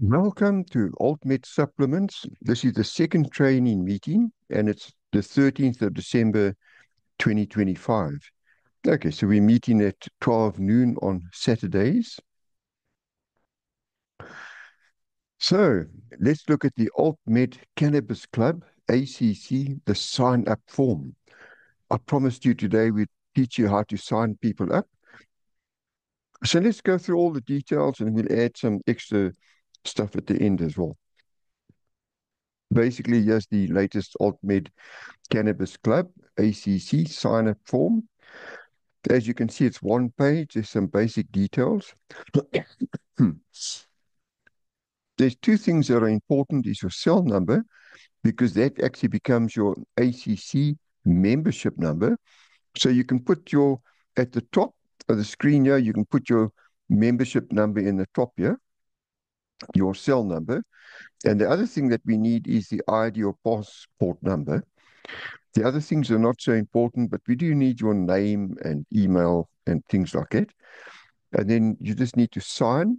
Welcome to AltMed Supplements. This is the second training meeting, and it's the 13th of December 2025. Okay, so we're meeting at 12 noon on Saturdays. So let's look at the AltMed Cannabis Club, ACC, the sign-up form. I promised you today we'd teach you how to sign people up. So let's go through all the details and we'll add some extra stuff at the end as well. Basically, here's the latest AltMed Cannabis Club, ACC sign-up form. As you can see, it's one page. There's some basic details. There's two things that are important is your cell number, because that actually becomes your ACC membership number. So you can put at the top of the screen here, you can put your membership number in the top here, your cell number. And the other thing that we need is the ID or passport number. The other things are not so important, but we do need your name and email and things like that. And then you just need to sign.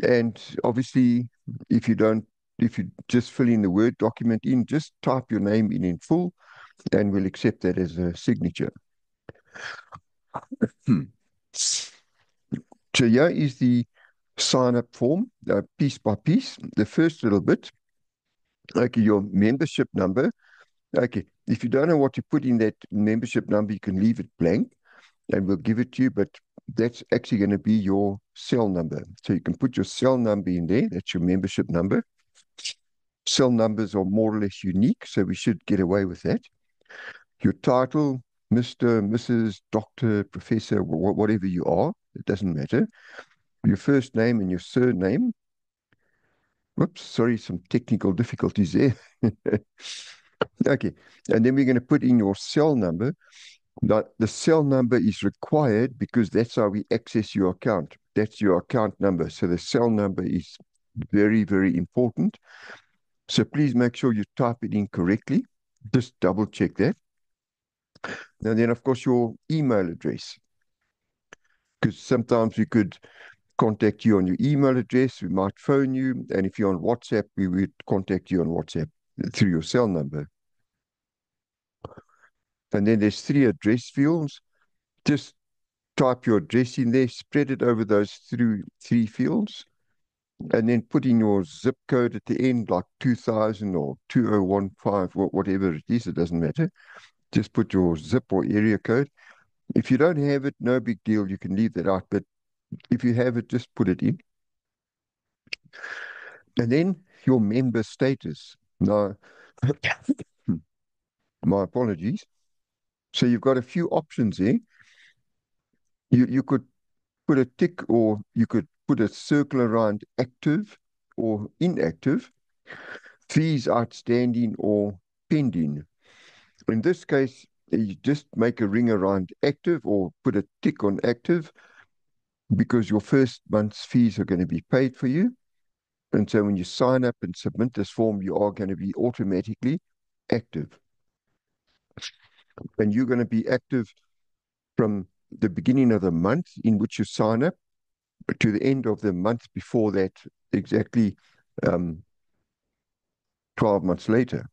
And obviously, if you just fill in the Word document in, just type your name in full, and we'll accept that as a signature. So here is the sign-up form, piece by piece. The first little bit, okay, your membership number. Okay, if you don't know what to put in that membership number, you can leave it blank and we'll give it to you, but that's actually going to be your cell number. So you can put your cell number in there. That's your membership number. Cell numbers are more or less unique, so we should get away with that. Your title, Mr., Mrs., Doctor, Professor, whatever you are, it doesn't matter. Your first name and your surname. Whoops, sorry, some technical difficulties there. Okay, and then we're going to put in your cell number. Now, the cell number is required because that's how we access your account. That's your account number. So the cell number is very, very important. So please make sure you type it in correctly. Just double check that. And then, of course, your email address. Because sometimes we could contact you on your email address. We might phone you. And if you're on WhatsApp, we would contact you on WhatsApp through your cell number. And then there's 3 address fields. Just type your address in there, spread it over those 3 fields, and then put in your zip code at the end, like 2000 or 2015, whatever it is, it doesn't matter. Just put your zip or area code. If you don't have it, no big deal, you can leave that out, but if you have it, just put it in. And then your member status. Now, my apologies. So you've got a few options there. You could put a tick or you could put a circle around active or inactive, fees outstanding or pending. In this case, you just make a ring around active or put a tick on active because your first month's fees are going to be paid for you. And so when you sign up and submit this form, you are going to be automatically active. And you're going to be active from the beginning of the month in which you sign up to the end of the month before that, exactly 12 months later.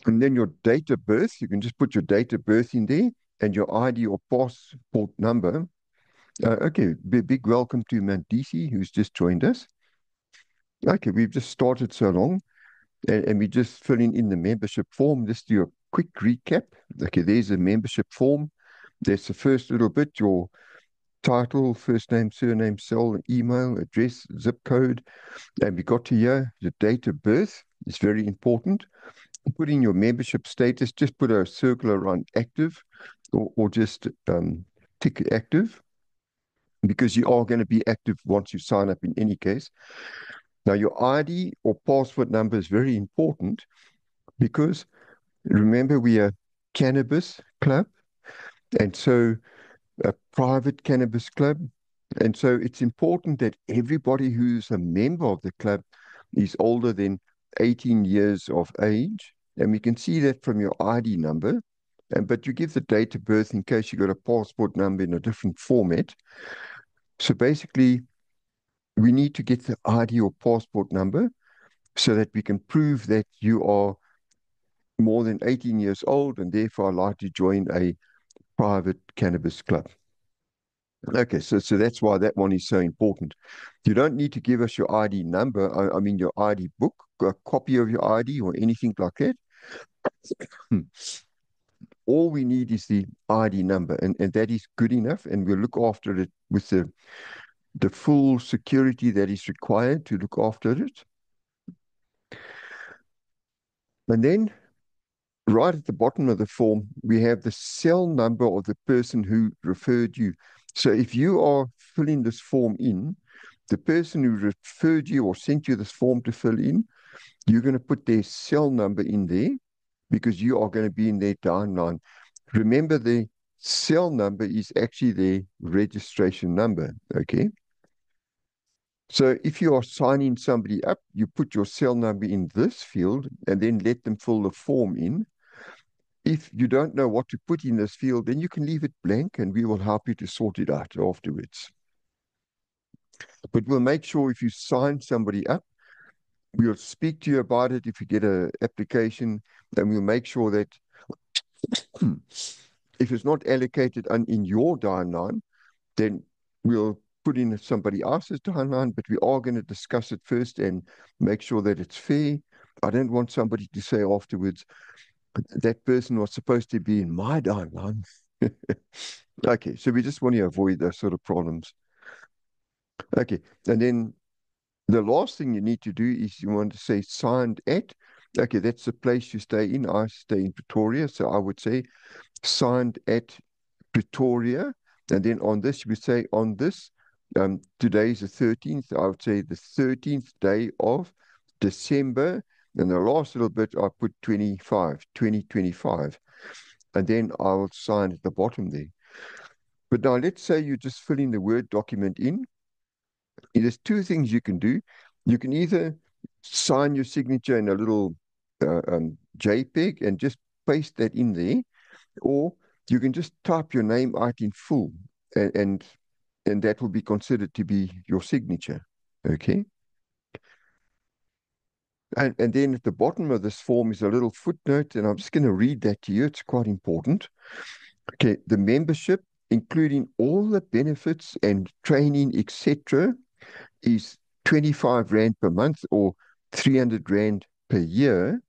And then your date of birth, you can just put your date of birth in there and your ID or passport number. Okay, big welcome to Mandisi, who's just joined us. Okay, we've just started so long, and we're just filling in the membership form. Just do a quick recap. Okay, there's a membership form. There's the first little bit, your title, first name, surname, cell, email, address, zip code. And we got to here, the date of birth is very important. Put in your membership status, just put a circle around active or just tick active because you are going to be active once you sign up in any case. Now, your ID or passport number is very important because remember, we are cannabis club, and so a private cannabis club. And so it's important that everybody who's a member of the club is older than 18 years of age. And we can see that from your ID number. But you give the date of birth in case you got a passport number in a different format. So basically, we need to get the ID or passport number so that we can prove that you are more than 18 years old and therefore allowed to join a private cannabis club. Okay, so that's why that one is so important. You don't need to give us your ID number, I mean your ID book, a copy of your ID or anything like that. Hmm. All we need is the ID number, and that is good enough, and we'll look after it with the full security that is required to look after it. And then right at the bottom of the form, we have the cell number of the person who referred you. So if you are filling this form in, the person who referred you or sent you this form to fill in, you're going to put their cell number in there because you are going to be in their timeline. Remember, the cell number is actually their registration number. Okay. So if you are signing somebody up, you put your cell number in this field and then let them fill the form in. If you don't know what to put in this field, then you can leave it blank and we will help you to sort it out afterwards. But we'll make sure if you sign somebody up, we'll speak to you about it if you get an application, and we'll make sure that if it's not allocated in your timeline, then we'll put in somebody else's timeline, but we are going to discuss it first and make sure that it's fair. I don't want somebody to say afterwards, that person was supposed to be in my timeline. Okay, so we just want to avoid those sort of problems. Okay, and then the last thing you need to do is you want to say signed at. Okay, that's the place you stay in. I stay in Pretoria, so I would say signed at Pretoria. And then on this, we say on this, today is the 13th. I would say the 13th day of December. And the last little bit, I put 2025. And then I'll sign at the bottom there. But now let's say you're just filling the Word document in. There's two things you can do. You can either sign your signature in a little JPEG and just paste that in there, or you can just type your name out in full, and and, and that will be considered to be your signature. Okay. And then at the bottom of this form is a little footnote, and I'm just going to read that to you. It's quite important. Okay, the membership, including all the benefits and training, etc., is 25 Rand per month or 300 Rand per year.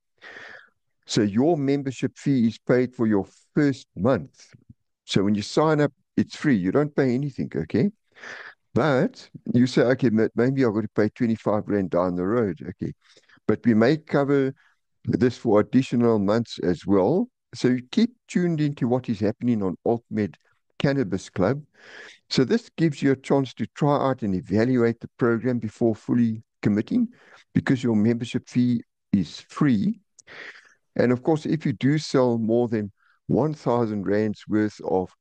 So your membership fee is paid for your first month. So when you sign up, it's free. You don't pay anything, okay? But you say, okay, maybe I've got to pay 25 Rand down the road. Okay. But we may cover this for additional months as well. So you keep tuned into what is happening on AltMed Cannabis Club. So this gives you a chance to try out and evaluate the program before fully committing because your membership fee is free. And of course, if you do sell more than 1,000 Rands worth of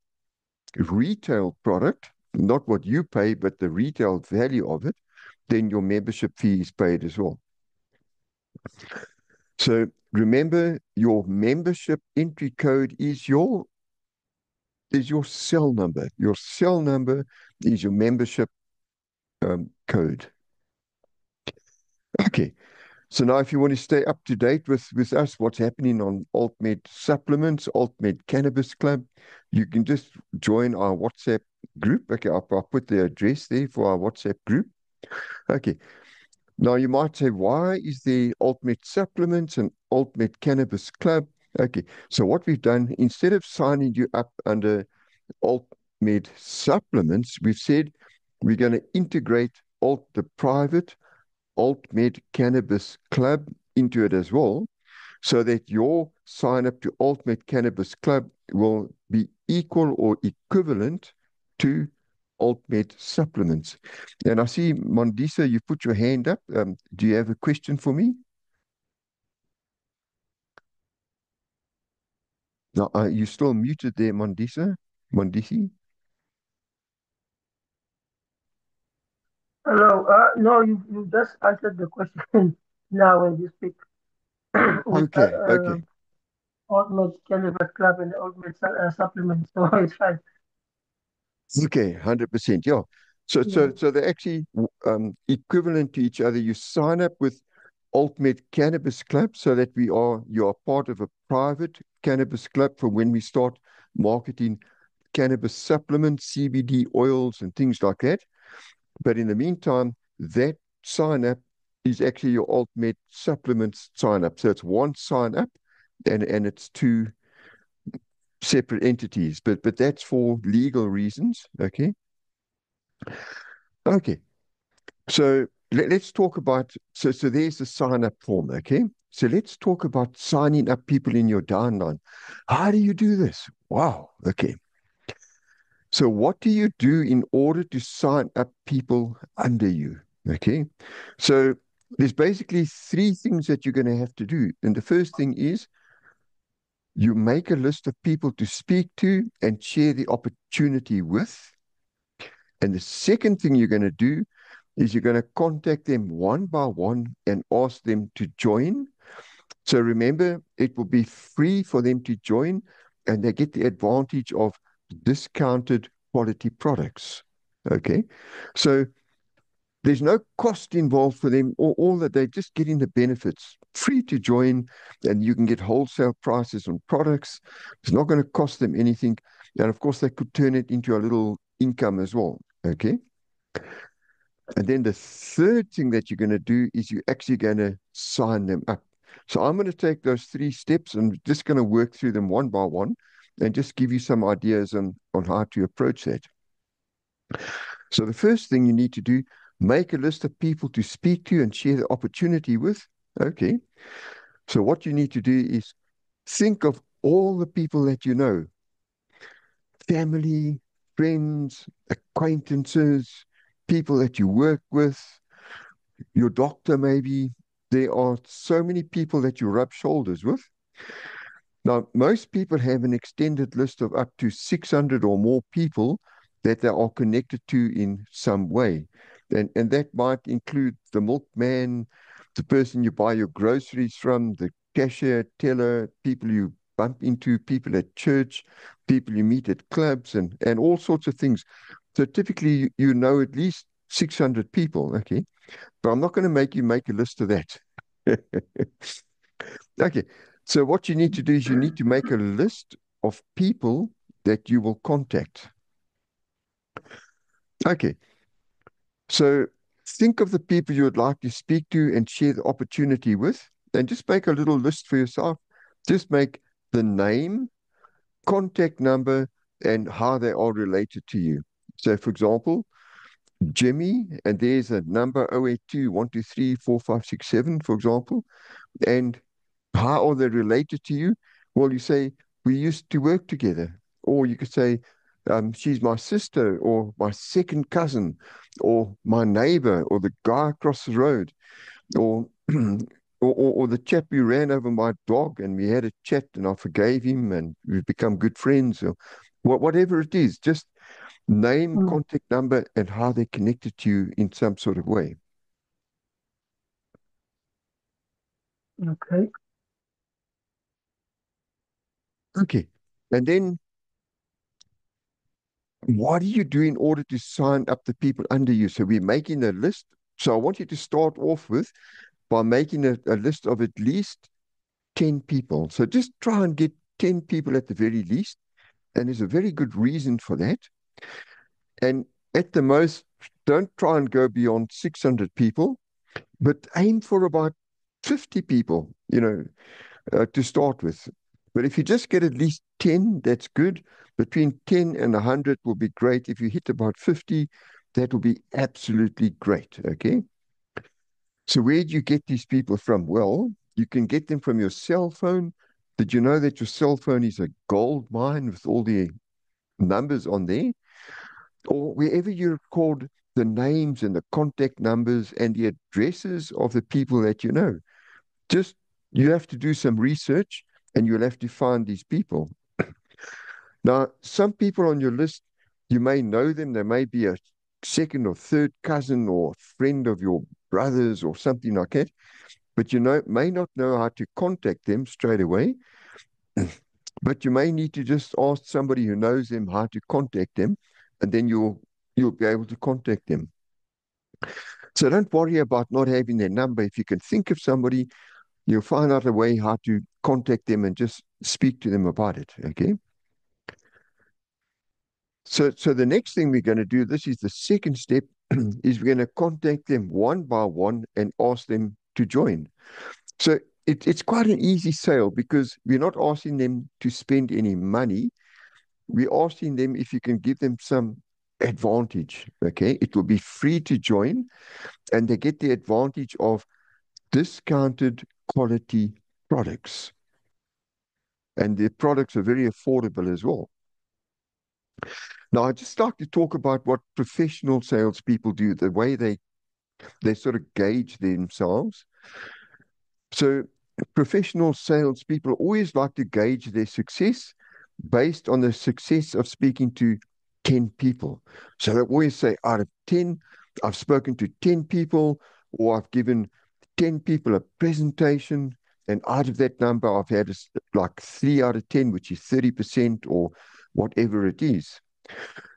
retail product, not what you pay, but the retail value of it, then your membership fee is paid as well. So remember, your membership entry code is your cell number. Your cell number is your membership code. Okay. So now if you want to stay up to date with us, what's happening on AltMed Supplements, AltMed Cannabis Club, you can just join our WhatsApp group. Okay, I'll put the address there for our WhatsApp group. Okay. Now you might say, why is there AltMed Supplements and AltMed Cannabis Club? Okay. So what we've done, instead of signing you up under AltMed Supplements, we've said we're going to integrate the private AltMed Cannabis Club into it as well, so that your sign up to AltMed Cannabis Club will be equal or equivalent to AltMed Supplements. And I see, Mondisa, you put your hand up. Do you have a question for me? No, you still muted there, Mondisa? Mondisi? Hello. No, you just answered the question now when you speak with Okay, okay. Ultimate Cannabis Club and the Ultimate Supplement. So it's fine. Okay, 100%. Yeah. Yeah. So they're actually equivalent to each other. You sign up with AltMed Cannabis Club so that you are part of a private cannabis club for when we start marketing cannabis supplements, CBD oils, and things like that. But in the meantime, that sign up is actually your AltMed supplements sign up. So it's one sign up and it's two separate entities. But that's for legal reasons. Okay. Okay. So let's talk about so there's the sign up form, okay? So let's talk about signing up people in your downline. How do you do this? Wow, okay. So what do you do in order to sign up people under you? Okay. So there's basically three things that you're going to have to do. And the first thing is you make a list of people to speak to and share the opportunity with. And the second thing you're going to do is you're going to contact them one by one and ask them to join. So remember, it will be free for them to join and they get the advantage of discounted quality products. Okay. So there's no cost involved for them, or all that they're just getting the benefits. Free to join, and you can get wholesale prices on products. It's not going to cost them anything. And of course, they could turn it into a little income as well. Okay. And then the third thing that you're going to do is you're actually going to sign them up. So I'm going to take those three steps and just going to work through them one by one and just give you some ideas on how to approach that. So the first thing you need to do, make a list of people to speak to and share the opportunity with. Okay. So what you need to do is think of all the people that you know, family, friends, acquaintances, people that you work with, your doctor maybe. There are so many people that you rub shoulders with. Now, most people have an extended list of up to 600 or more people that they are connected to in some way. And that might include the milkman, the person you buy your groceries from, the cashier, teller, people you bump into, people at church, people you meet at clubs, and all sorts of things. So typically, you know at least 600 people, okay? But I'm not going to make you make a list of that. Okay. So what you need to do is you need to make a list of people that you will contact. Okay. So think of the people you would like to speak to and share the opportunity with, and just make a little list for yourself. Just make the name, contact number, and how they are related to you. So, for example, Jimmy, and there's a number 082 123 4567, for example. And how are they related to you? Well, you say, we used to work together. Or you could say, she's my sister, or my second cousin, or my neighbor, or the guy across the road, or or the chap who ran over my dog and we had a chat and I forgave him and we've become good friends, or whatever it is. Just name, Mm. contact number, and how they connected to you in some sort of way. Okay. Okay. And then what do you do in order to sign up the people under you? So we're making a list. So I want you to start off with by making a list of at least 10 people. So just try and get 10 people at the very least. And there's a very good reason for that. And at the most, don't try and go beyond 600 people, but aim for about 50 people, to start with. But if you just get at least 10, that's good. Between 10 and 100 will be great. If you hit about 50, that will be absolutely great. Okay. So, where do you get these people from? Well, you can get them from your cell phone. Did you know that your cell phone is a gold mine with all the numbers on there? Or wherever you record the names and the contact numbers and the addresses of the people that you know. Just you have to do some research and you'll have to find these people. Now, some people on your list, you may know them. They may be a second or third cousin or friend of your brothers or something like that, but may not know how to contact them straight away. But you may need to just ask somebody who knows them how to contact them, and then you'll be able to contact them. So don't worry about not having their number. If you can think of somebody, you'll find out a way how to contact them and just speak to them about it. Okay. So the next thing we're going to do, this is the second step, is we're going to contact them one by one and ask them to join. So it's quite an easy sale because we're not asking them to spend any money. We're asking them if you can give them some advantage. Okay. It will be free to join and they get the advantage of discounted quality products. And the products are very affordable as well. Now, I'd just like to talk about what professional salespeople do, the way they sort of gauge themselves. So, professional salespeople always like to gauge their success based on the success of speaking to 10 people. So, they always say, out of 10, I've spoken to 10 people, or I've given 10 people a presentation. And out of that number, I've had like 3 out of 10, which is 30% or whatever it is.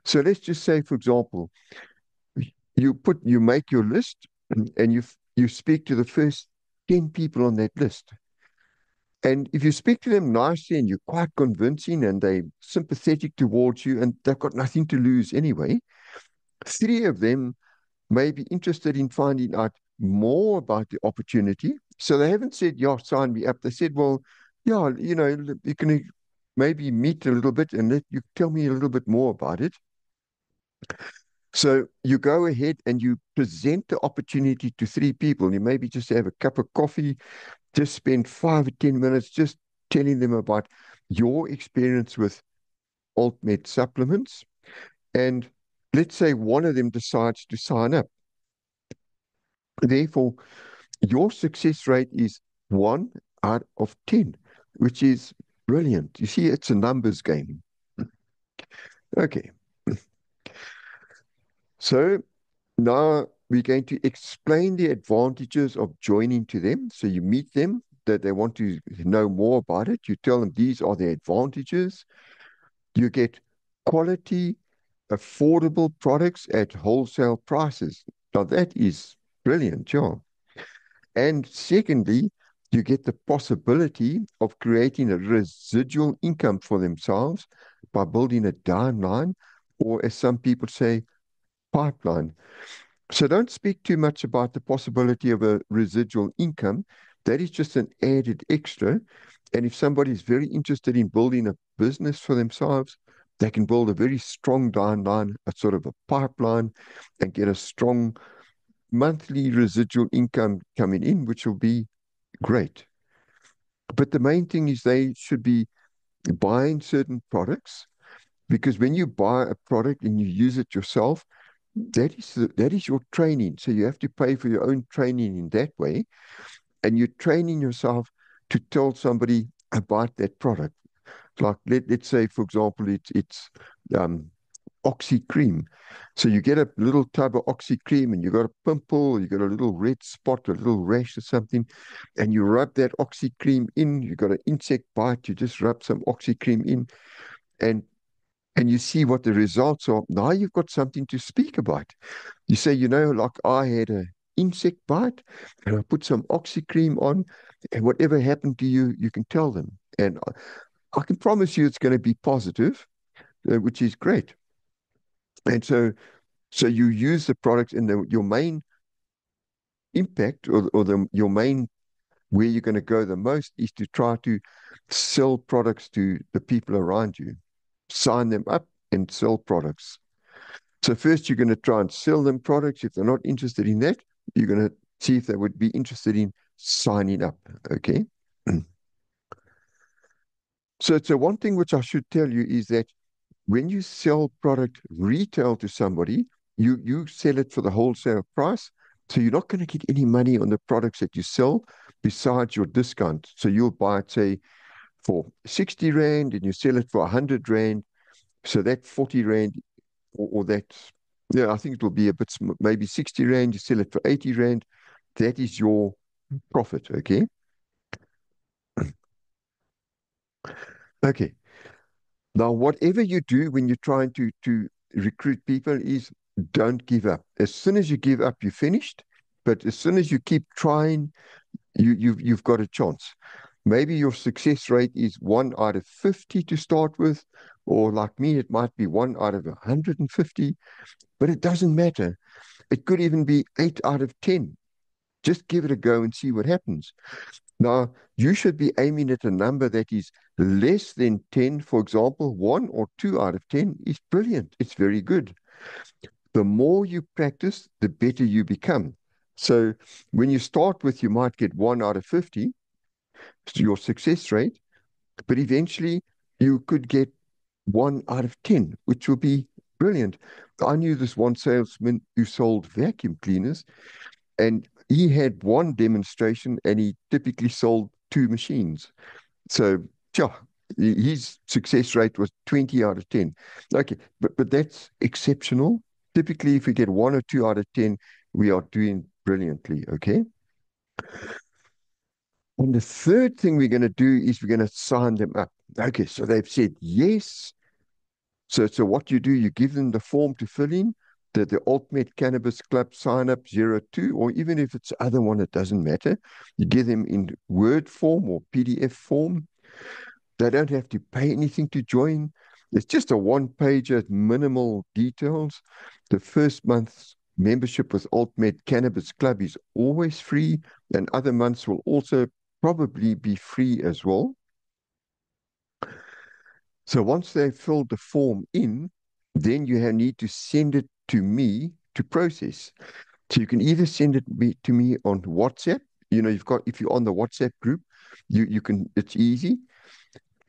So let's just say, for example, you make your list and you speak to the first 10 people on that list. And if you speak to them nicely and you're quite convincing and they're sympathetic towards you and they've got nothing to lose anyway, 3 of them may be interested in finding out more about the opportunity. So they haven't said, yeah, sign me up. They said, well, yeah, you can maybe meet a little bit and let you tell me a little bit more about it. So you go ahead and you present the opportunity to 3 people. You maybe just have a cup of coffee, just spend 5 or 10 minutes just telling them about your experience with AltMed supplements. And let's say one of them decides to sign up. Therefore, your success rate is 1 out of 10, which is brilliant. You see, it's a numbers game. Okay. So now we're going to explain the advantages of joining to them. So you meet them, that they want to know more about it. You tell them these are the advantages. You get quality, affordable products at wholesale prices. Now that is brilliant, yeah. And secondly, you get the possibility of creating a residual income for themselves by building a downline, or as some people say, pipeline. So don't speak too much about the possibility of a residual income. That is just an added extra. And if somebody is very interested in building a business for themselves, they can build a very strong downline, a sort of a pipeline, and get a strong monthly residual income coming in, which will be great. But the main thing is they should be buying certain products because when you buy a product and you use it yourself, that is your training. So you have to pay for your own training in that way, and you're training yourself to tell somebody about that product. Like let's say, for example, it's um, Oxy cream. So you get a little tub of Oxy cream, and you got a pimple, you got a little red spot, a little rash or something, and you rub that Oxy cream in. You got an insect bite, you just rub some Oxy cream in, and you see what the results are. Now you've got something to speak about. You say, like I had a insect bite and I put some oxy cream on, and whatever happened to you, you can tell them. And I can promise you it's going to be positive, which is great. And so you use the product and your main impact or your main where you're going to go the most is to try to sell products to the people around you, sign them up and sell products. So first you're going to try and sell them products. If they're not interested in that, you're going to see if they would be interested in signing up. Okay. So one thing which I should tell you is that when you sell product retail to somebody, you sell it for the wholesale price. So you're not going to get any money on the products that you sell besides your discount. So you'll buy it, say, for 60 Rand and you sell it for 100 Rand. So that 40 Rand or that, yeah, I think it will be a bit, maybe 60 Rand, you sell it for 80 Rand. That is your profit. Okay. Okay. Now, whatever you do when you're trying to recruit people is don't give up. As soon as you give up, you're finished. But as soon as you keep trying, you've got a chance. Maybe your success rate is 1 out of 50 to start with, or like me, it might be 1 out of 150, but it doesn't matter. It could even be 8 out of 10. Just give it a go and see what happens. Now, you should be aiming at a number that is less than 10. For example, 1 or 2 out of 10 is brilliant. It's very good. The more you practice, the better you become. So when you start with, you might get 1 out of 50, your success rate, but eventually you could get 1 out of 10, which will be brilliant. I knew this one salesman who sold vacuum cleaners, and he had one demonstration and he typically sold two machines. So, yeah, his success rate was 20 out of 10. Okay, but that's exceptional. Typically, if we get 1 or 2 out of 10, we are doing brilliantly. Okay. And the third thing we're going to do is we're going to sign them up. Okay, so they've said yes. So what you do, you give them the form to fill in, the Ultimate Cannabis Club sign up 02, or even if it's other one, it doesn't matter. You give them in Word form or PDF form. They don't have to pay anything to join. It's just a one-pager, minimal details. The first month's membership with Ultimate Cannabis Club is always free, and other months will also probably be free as well. So once they've filled the form in, then you need to send it to me to process. So you can either send it to me on WhatsApp. If you're on the WhatsApp group, you can, it's easy.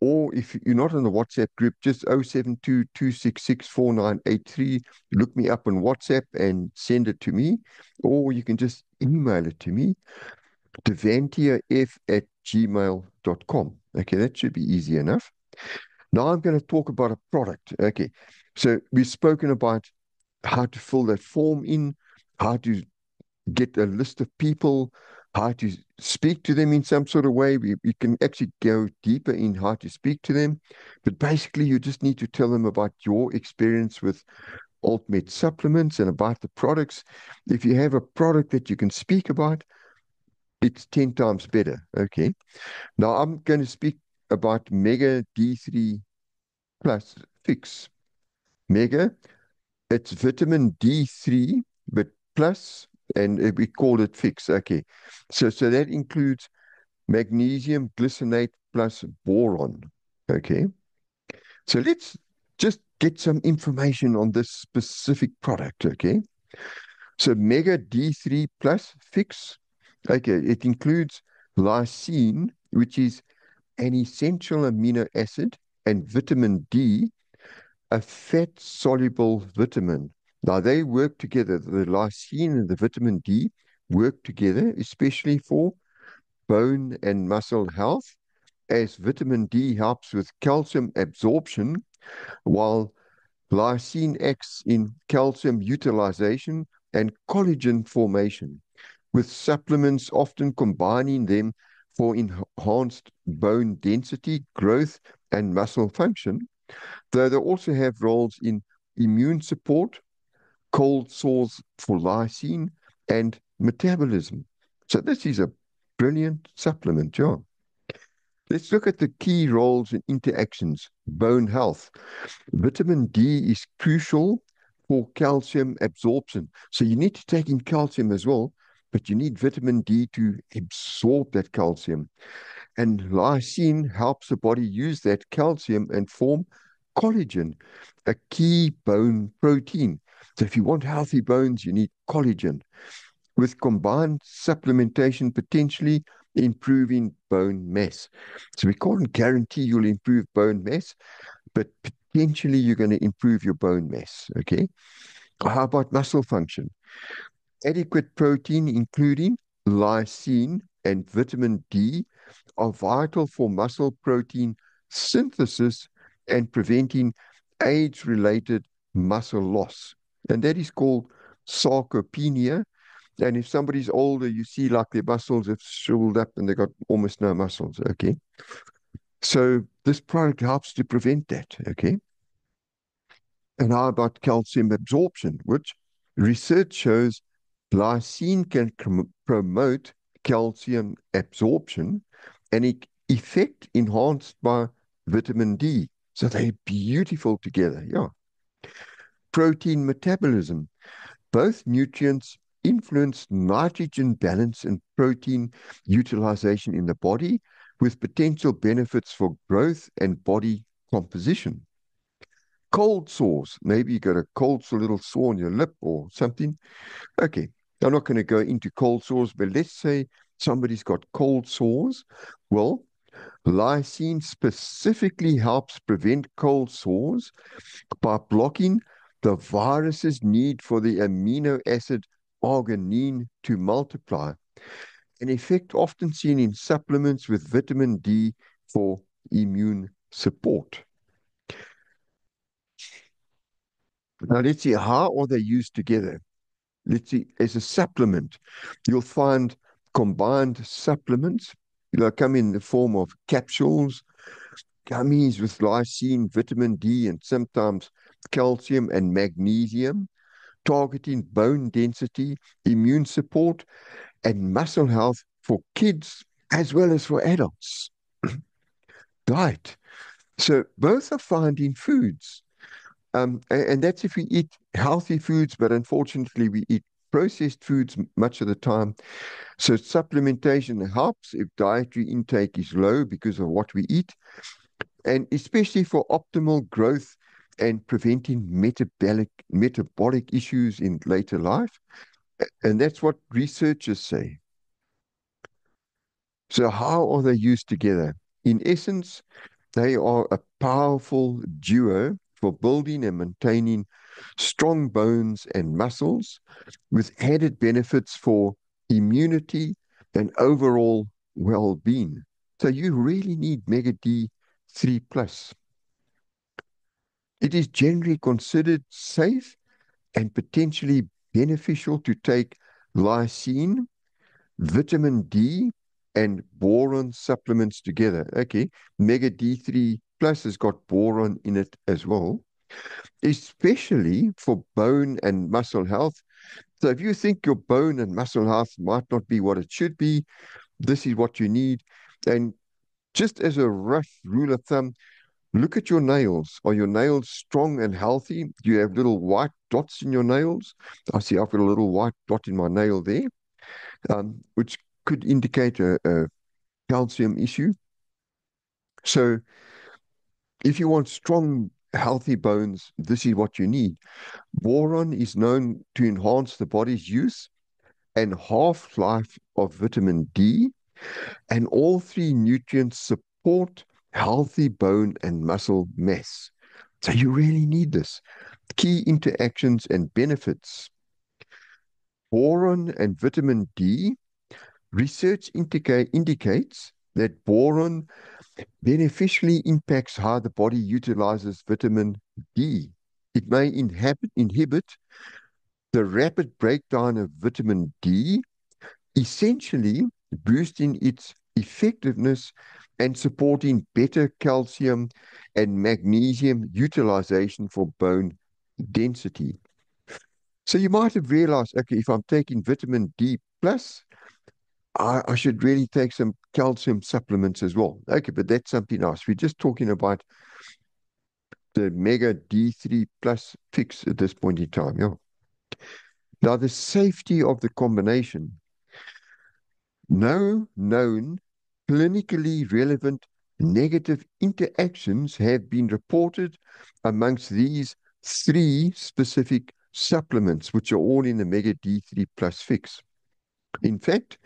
Or if you're not on the WhatsApp group, just 072-266-4983. Look me up on WhatsApp and send it to me. Or you can just email it to me, devantiaf@gmail.com. Okay, that should be easy enough. Now I'm going to talk about a product. Okay, so we've spoken about how to fill that form in, how to get a list of people, how to speak to them in some sort of way. We can actually go deeper in how to speak to them. But basically, you just need to tell them about your experience with Ultimate supplements and about the products. If you have a product that you can speak about, it's 10 times better. Okay. Now I'm going to speak about Mega D3 Plus Fix. Mega, it's vitamin D3, but plus, and we call it Fix. Okay. So that includes magnesium glycinate plus boron. Okay. So let's just get some information on this specific product. Okay. So Mega D3 Plus Fix. Okay. It includes lysine, which is an essential amino acid, and vitamin D, a fat-soluble vitamin. Now, they work together. The lysine and the vitamin D work together, especially for bone and muscle health, as vitamin D helps with calcium absorption, while lysine acts in calcium utilization and collagen formation, with supplements often combining them for enhanced bone density, growth, and muscle function, though they also have roles in immune support, cold sores for lysine, and metabolism. So this is a brilliant supplement, John. Let's look at the key roles and interactions. Bone health. Vitamin D is crucial for calcium absorption. So you need to take in calcium as well, but you need vitamin D to absorb that calcium. And lysine helps the body use that calcium and form collagen, a key bone protein. So if you want healthy bones, you need collagen, with combined supplementation potentially improving bone mass. So we can't guarantee you'll improve bone mass, but potentially you're going to improve your bone mass. Okay. How about muscle function? Adequate protein, including lysine and vitamin D, are vital for muscle protein synthesis and preventing age-related muscle loss. And that is called sarcopenia. And if somebody's older, you see like their muscles have shriveled up and they've got almost no muscles. Okay. So this product helps to prevent that. Okay. And how about calcium absorption, which research shows lysine can promote calcium absorption and effect enhanced by vitamin D. So they're beautiful together. Yeah. Protein metabolism. Both nutrients influence nitrogen balance and protein utilization in the body, with potential benefits for growth and body composition. Cold sores. Maybe you got a cold sore, little sore on your lip or something. Okay, I'm not going to go into cold sores, but let's say somebody's got cold sores. Well, lysine specifically helps prevent cold sores by blocking the virus's need for the amino acid arginine to multiply, an effect often seen in supplements with vitamin D for immune support. Now, let's see, how are they used together? Let's see, as a supplement, you'll find combined supplements. They'll come in the form of capsules, gummies with lysine, vitamin D, and sometimes calcium and magnesium, targeting bone density, immune support, and muscle health for kids as well as for adults. Diet. So both are found in foods. And that's if we eat healthy foods, but unfortunately we eat processed foods much of the time. So supplementation helps if dietary intake is low because of what we eat, and especially for optimal growth and preventing metabolic issues in later life. And that's what researchers say. So how are they used together? In essence, they are a powerful duo for building and maintaining strong bones and muscles, with added benefits for immunity and overall well-being. So you really need Mega D3 plus. It is generally considered safe and potentially beneficial to take lysine, vitamin D, and boron supplements together. Okay, Mega D3 plus has got boron in it as well, especially for bone and muscle health. So if you think your bone and muscle health might not be what it should be, this is what you need. And just as a rough rule of thumb, look at your nails. Are your nails strong and healthy? Do you have little white dots in your nails? I see I've got a little white dot in my nail there, which could indicate a calcium issue. So if you want strong, healthy bones, this is what you need. Boron is known to enhance the body's use and half-life of vitamin D, and all three nutrients support healthy bone and muscle mass. So you really need this. Key interactions and benefits. Boron and vitamin D. Research indicates that boron beneficially impacts how the body utilizes vitamin D. It may inhibit the rapid breakdown of vitamin D, essentially boosting its effectiveness and supporting better calcium and magnesium utilization for bone density. So you might have realized, okay, if I'm taking vitamin D plus, I should really take some calcium supplements as well. Okay, but that's something else. We're just talking about the Mega D3 plus fix at this point in time. Yeah. Now, the safety of the combination. No known clinically relevant negative interactions have been reported amongst these three specific supplements, which are all in the Mega D3 plus fix. In fact,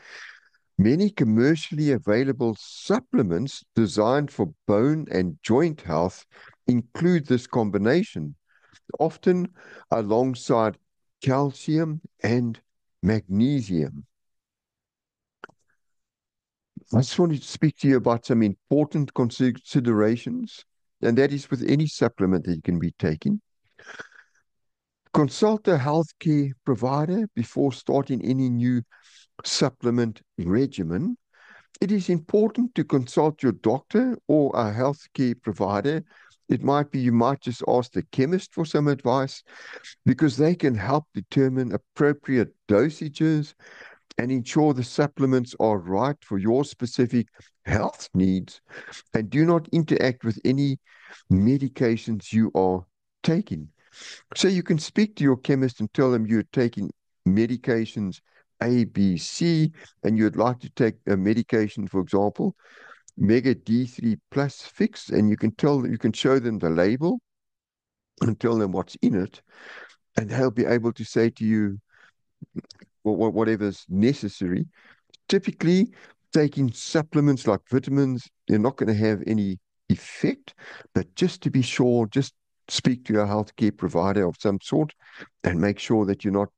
many commercially available supplements designed for bone and joint health include this combination, often alongside calcium and magnesium. I just wanted to speak to you about some important considerations, and that is with any supplement that you can be taking. Consult a healthcare provider before starting any new supplement regimen. It is important to consult your doctor or a healthcare provider It might be you might just ask the chemist for some advice because they can help determine appropriate dosages and ensure the supplements are right for your specific health needs and do not interact with any medications you are taking. So you can speak to your chemist and tell them you're taking medications A, B, C, and you'd like to take a medication, for example, Mega D3 plus fix, and you can show them the label and tell them what's in it, and they'll be able to say to you whatever's necessary. Typically, taking supplements like vitamins, they're not going to have any effect, but just to be sure, just speak to a healthcare provider of some sort and make sure that you're not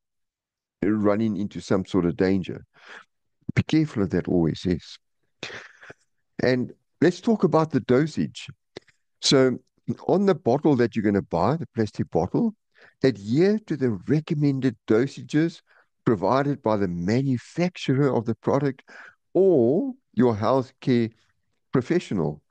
running into some sort of danger. Be careful of that always, yes. And let's talk about the dosage. So, on the bottle that you're going to buy, the plastic bottle, adhere to the recommended dosages provided by the manufacturer of the product or your healthcare professional.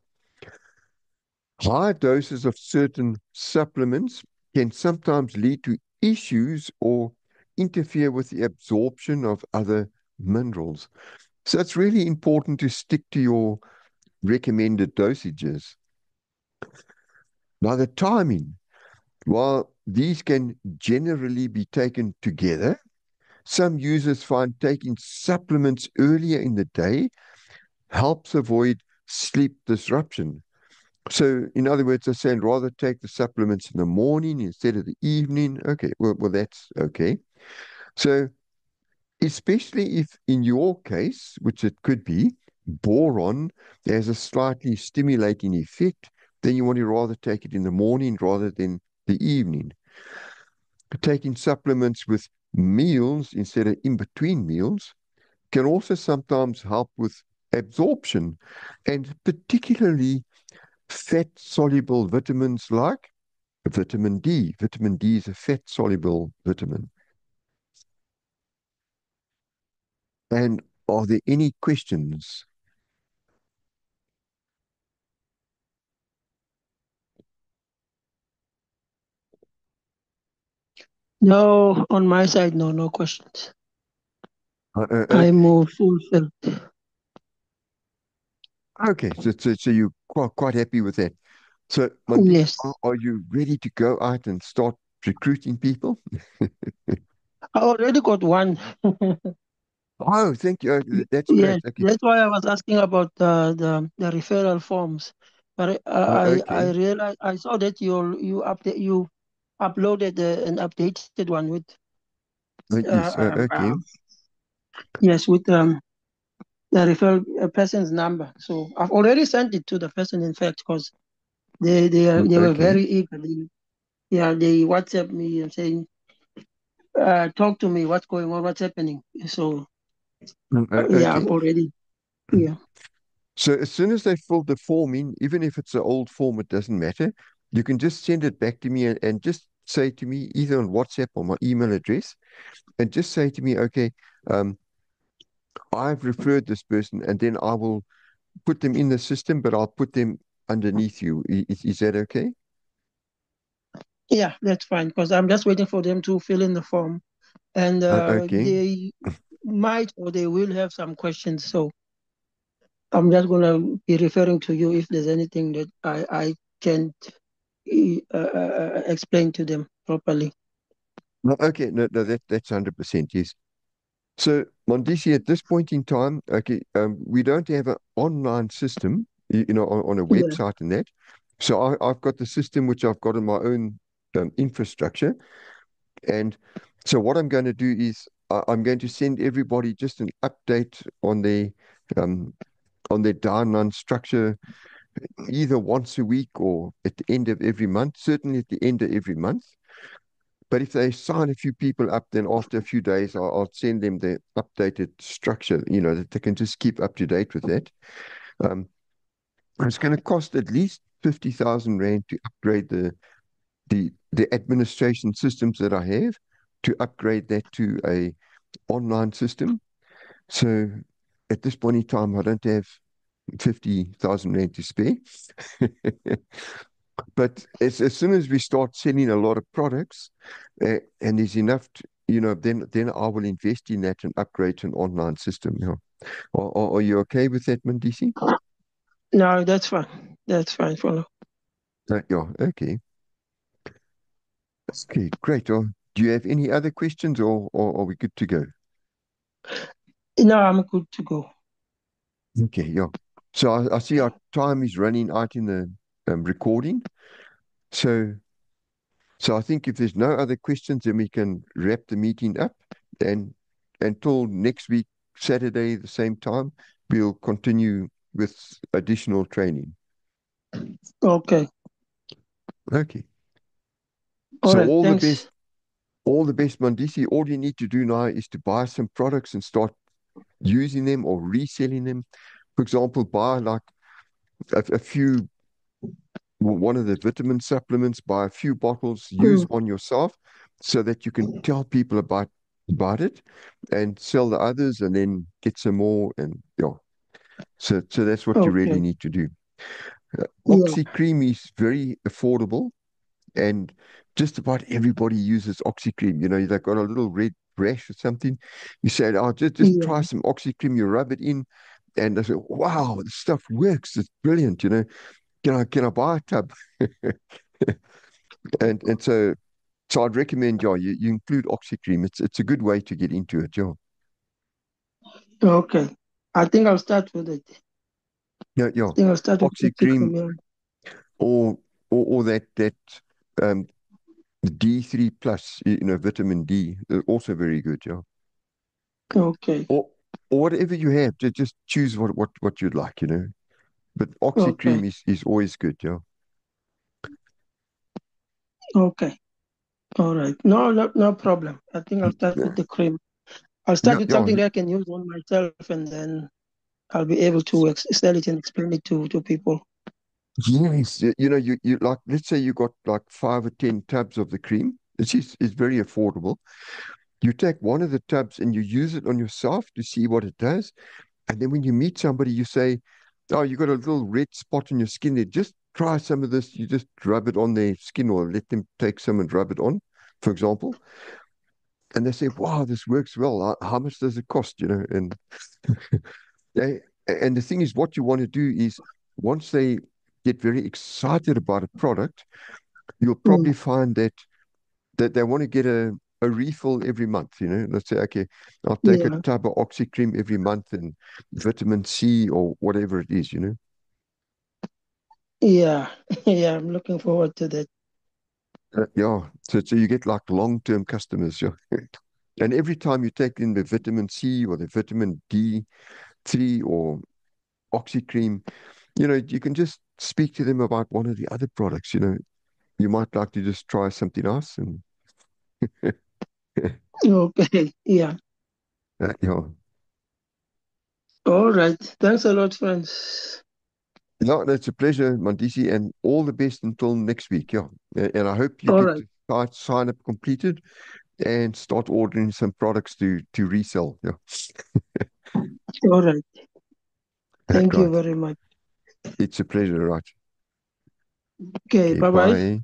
High doses of certain supplements can sometimes lead to issues or interfere with the absorption of other minerals. So it's really important to stick to your recommended dosages. Now, the timing, while these can generally be taken together, some users find taking supplements earlier in the day helps avoid sleep disruption. So, in other words, they're saying rather take the supplements in the morning instead of the evening. Okay, well, that's okay. So, especially if in your case, which it could be, boron has a slightly stimulating effect, then you want to rather take it in the morning rather than the evening. Taking supplements with meals instead of in between meals can also sometimes help with absorption and particularly fat soluble vitamins like vitamin D. Vitamin D is a fat soluble vitamin. And are there any questions? No, on my side, no, no questions. I'm Okay. more fulfilled. Okay. So you're quite happy with that. So, Mandish, Yes. are you ready to go out and start recruiting people? I already got one. Oh, thank you. That's great. Yes, Okay. that's why I was asking about the referral forms. But I Okay. realized I saw that you uploaded an updated one with uh, Yes. um, Okay. um, yes with the referral person's number. So I've already sent it to the person, in fact, because they were Okay. very eager. They WhatsApp me and saying, "Talk to me. What's going on? What's happening?" So yeah, I've Okay. already yeah So as soon as they fill the form in, even if it's an old form, it doesn't matter. You can just send it back to me and just say to me either on WhatsApp or my email address, and just say to me, okay, um, I've referred this person, and then I will put them in the system, but I'll put them underneath you. Is that okay? yeah that's fine because I'm just waiting for them to fill in the form and Okay. they might or they will have some questions. So I'm just gonna be referring to you if there's anything that I can't explain to them properly. No, okay. No, that's 100%. Yes. So, Mondisi, at this point in time, okay, we don't have an online system, on a Yeah, website and that. So I've got the system which I've got in my own infrastructure. And so what I'm going to do is I'm going to send everybody just an update um, on their downline structure, either once a week or at the end of every month, certainly at the end of every month. But if they sign a few people up, then after a few days, I'll send them the updated structure, that they can just keep up to date with that. Um, it's going to cost at least 50,000 Rand to upgrade the administration systems that I have, to upgrade that to a online system. So at this point in time, I don't have 50,000 Rand to spare. But as soon as we start selling a lot of products, and there's enough, then I will invest in that and upgrade to an online system. Yeah. Are you okay with that, Mandisi? No, that's fine. That's fine for now. Yeah, okay. Okay, great. Do you have any other questions, or are we good to go? No, I'm good to go. Okay, yeah. So I see our time is running out in the recording. So I think if there's no other questions, then we can wrap the meeting up. And until next week, Saturday, the same time, we'll continue with additional training. Okay. Okay. All So right. Thanks. all the best, Mandisi. All you need to do now is to buy some products and start using them or reselling them. For example, buy like a few, one of the vitamin supplements, buy a few bottles, use Mm, one yourself so that you can tell people about it and sell the others and then get some more. And yeah, so that's what you really okay. need to do. Yeah. Oxy cream is very affordable, and just about everybody uses Oxy cream. They've got a little red rash or something. You say, "Oh, just try Yeah. some Oxy cream." You rub it in, and they say, "Wow, the stuff works. It's brilliant." Can I buy a tub? And so I'd recommend, yeah, you include Oxy cream. It's a good way to get into it, yeah. Okay. I think I'll start with it. Yeah, I yeah. think I'll start with Oxy the cream, Premier. or that um D3 plus, vitamin D, also very good, yeah. Okay. Or whatever you have, just choose what you'd like. But Oxy Okay. cream is always good, yeah. Okay. All right. No, no, no problem. I think I'll start with Yeah, the cream. I'll start yeah, with yeah. something that I can use on myself, and then I'll be able to sell it and explain it to people. Yes, you like, let's say you got like 5 or 10 tubs of the cream. It's very affordable. You take one of the tubs and you use it on yourself to see what it does. And then when you meet somebody, you say, "Oh, you got a little red spot on your skin there. Just try some of this." You just rub it on their skin or let them take some and rub it on, for example. And they say, "Wow, this works well. How much does it cost?" And they, and the thing is, what you want to do is once they get very excited about a product, you'll Mm, probably find that they want to get a refill every month. Let's say, okay, I'll take a yeah. tub of Oxy cream every month and vitamin C or whatever it is. Yeah. Yeah. I'm looking forward to that. Yeah. So you get like long-term customers. Yeah. And every time you take in the vitamin C or the vitamin D3 or Oxy cream, you can just speak to them about one of the other products. You might like to just try something else and Okay. Yeah. yeah. All right. Thanks a lot, friends. No, it's a pleasure, Mandisi, and all the best until next week. Yeah. And I hope you All get right. the site sign up completed and start ordering some products to resell. Yeah. All right. Thank you Right. very much. It's a pleasure, right? Okay. Okay, Bye bye. bye.